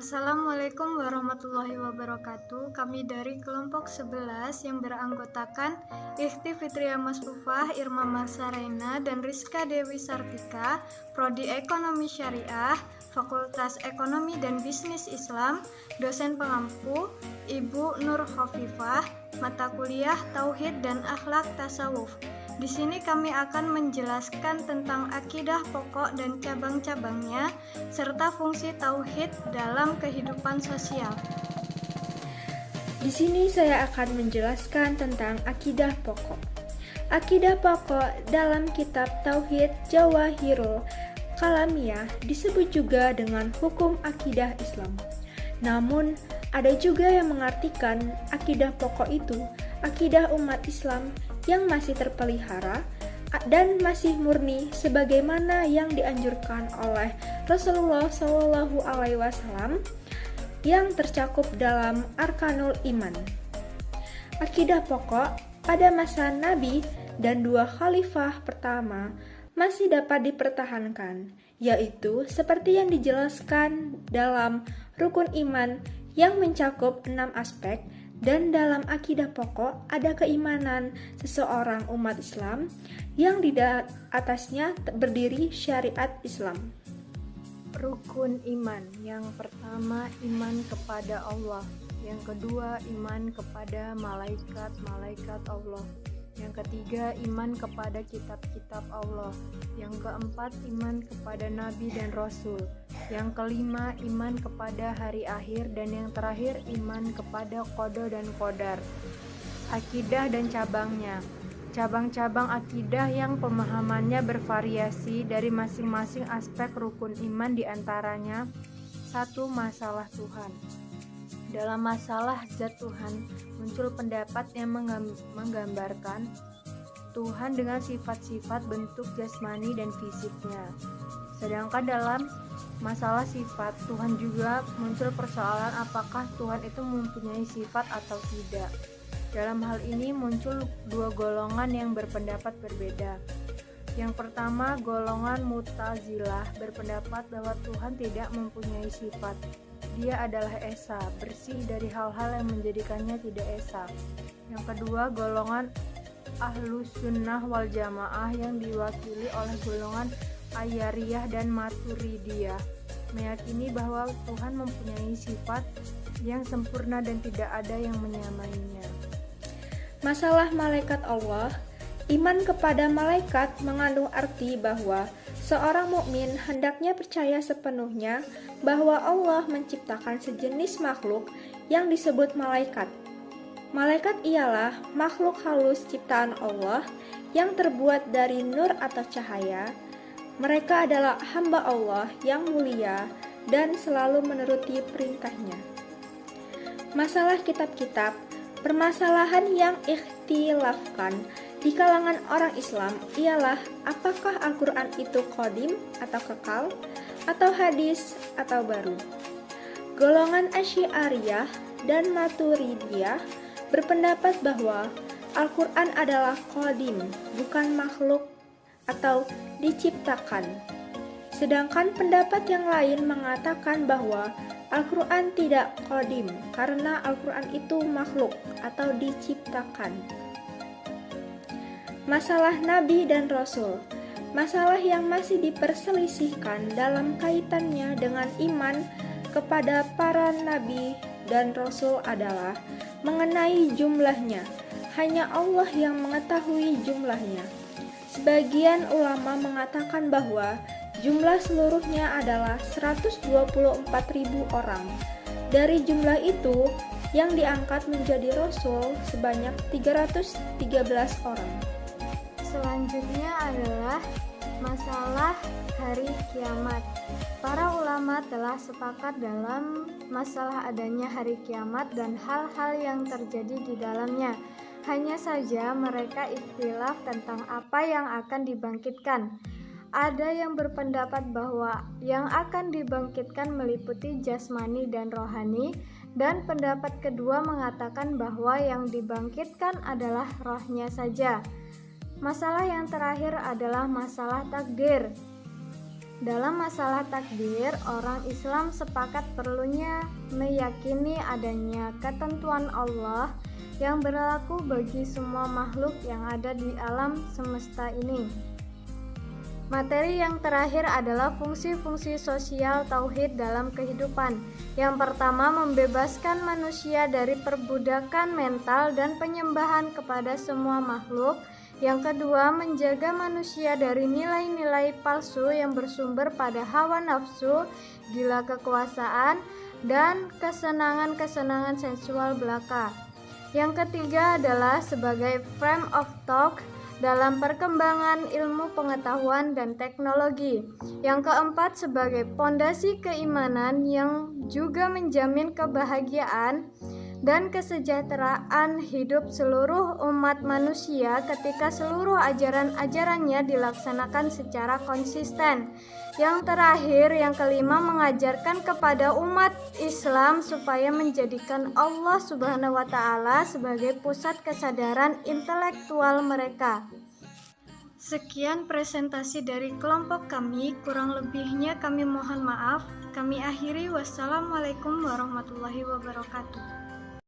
Assalamualaikum warahmatullahi wabarakatuh. Kami dari kelompok 11 yang beranggotakan Ikhti Fitria Masfufah, Irma Marsarena, dan Rizka Dewi Sartika, Prodi Ekonomi Syariah, Fakultas Ekonomi dan Bisnis Islam, dosen pengampu Ibu Nur Khofifah, mata kuliah Tauhid dan Akhlak Tasawuf. Di sini kami akan menjelaskan tentang akidah pokok dan cabang-cabangnya, serta fungsi tauhid dalam kehidupan sosial. Di sini saya akan menjelaskan tentang akidah pokok. Akidah pokok dalam kitab Tauhid Jawahirul Kalamiyah disebut juga dengan hukum akidah Islam. Namun, ada juga yang mengartikan akidah pokok itu akidah umat Islam yang masih terpelihara dan masih murni sebagaimana yang dianjurkan oleh Rasulullah SAW yang tercakup dalam Arkanul Iman. Akidah pokok pada masa Nabi dan 2 khalifah pertama masih dapat dipertahankan, yaitu seperti yang dijelaskan dalam rukun iman yang mencakup 6 aspek. Dan dalam akidah pokok ada keimanan seseorang umat Islam yang di atasnya berdiri syariat Islam. Rukun iman. Yang pertama, iman kepada Allah. Yang kedua, iman kepada malaikat-malaikat Allah. Yang ketiga, iman kepada kitab-kitab Allah. Yang keempat, iman kepada nabi dan rasul. Yang kelima, iman kepada hari akhir. Dan yang terakhir, iman kepada qada dan qadar. Akidah dan cabangnya. Cabang-cabang akidah yang pemahamannya bervariasi dari masing-masing aspek rukun iman, diantaranya 1. Masalah Tuhan. Dalam masalah zat Tuhan, muncul pendapat yang menggambarkan Tuhan dengan sifat-sifat bentuk jasmani dan fisiknya. Sedangkan dalam masalah sifat Tuhan juga muncul persoalan apakah Tuhan itu mempunyai sifat atau tidak. Dalam hal ini muncul 2 golongan yang berpendapat berbeda. Yang pertama, golongan Mu'tazilah berpendapat bahwa Tuhan tidak mempunyai sifat. Dia adalah esa, bersih dari hal-hal yang menjadikannya tidak esa. Yang kedua, golongan Ahlus Sunnah wal Jamaah yang diwakili oleh golongan Ayyariyah dan Maturidiyah meyakini bahwa Tuhan mempunyai sifat yang sempurna dan tidak ada yang menyamainya. Masalah malaikat Allah. Iman kepada malaikat mengandung arti bahwa seorang mukmin hendaknya percaya sepenuhnya bahwa Allah menciptakan sejenis makhluk yang disebut malaikat. Malaikat ialah makhluk halus ciptaan Allah yang terbuat dari nur atau cahaya. Mereka adalah hamba Allah yang mulia dan selalu menuruti perintahnya. Masalah kitab-kitab. Permasalahan yang ikhtilafkan di kalangan orang Islam ialah apakah Al-Quran itu qadim atau kekal, atau hadis atau baru. Golongan Asy'ariyah dan Maturidiyah berpendapat bahwa Al-Quran adalah qadim, bukan makhluk atau diciptakan. Sedangkan pendapat yang lain mengatakan bahwa Al-Quran tidak qadim karena Al-Quran itu makhluk atau diciptakan. Masalah Nabi dan Rasul. Masalah yang masih diperselisihkan dalam kaitannya dengan iman kepada para Nabi dan Rasul adalah mengenai jumlahnya. Hanya Allah yang mengetahui jumlahnya. Sebagian ulama mengatakan bahwa jumlah seluruhnya adalah 124.000 orang. Dari jumlah itu, yang diangkat menjadi Rasul sebanyak 313 orang. Selanjutnya adalah masalah hari kiamat. Para ulama telah sepakat dalam masalah adanya hari kiamat dan hal-hal yang terjadi di dalamnya. Hanya saja mereka ikhtilaf tentang apa yang akan dibangkitkan. Ada yang berpendapat bahwa yang akan dibangkitkan meliputi jasmani dan rohani, dan pendapat kedua mengatakan bahwa yang dibangkitkan adalah rohnya saja. Masalah yang terakhir adalah masalah takdir. Dalam masalah takdir, orang Islam sepakat perlunya meyakini adanya ketentuan Allah yang berlaku bagi semua makhluk yang ada di alam semesta ini. Materi yang terakhir adalah fungsi-fungsi sosial tauhid dalam kehidupan. Yang pertama, membebaskan manusia dari perbudakan mental dan penyembahan kepada semua makhluk. Yang kedua, menjaga manusia dari nilai-nilai palsu yang bersumber pada hawa nafsu, gila kekuasaan, dan kesenangan-kesenangan sensual belaka. Yang ketiga adalah sebagai frame of thought dalam perkembangan ilmu pengetahuan dan teknologi. Yang keempat, sebagai pondasi keimanan yang juga menjamin kebahagiaan dan kesejahteraan hidup seluruh umat manusia ketika seluruh ajaran-ajarannya dilaksanakan secara konsisten. Yang terakhir, yang kelima, mengajarkan kepada umat Islam supaya menjadikan Allah Subhanahu wa Ta'ala sebagai pusat kesadaran intelektual mereka. Sekian presentasi dari kelompok kami, kurang lebihnya kami mohon maaf. Kami akhiri, wassalamualaikum warahmatullahi wabarakatuh.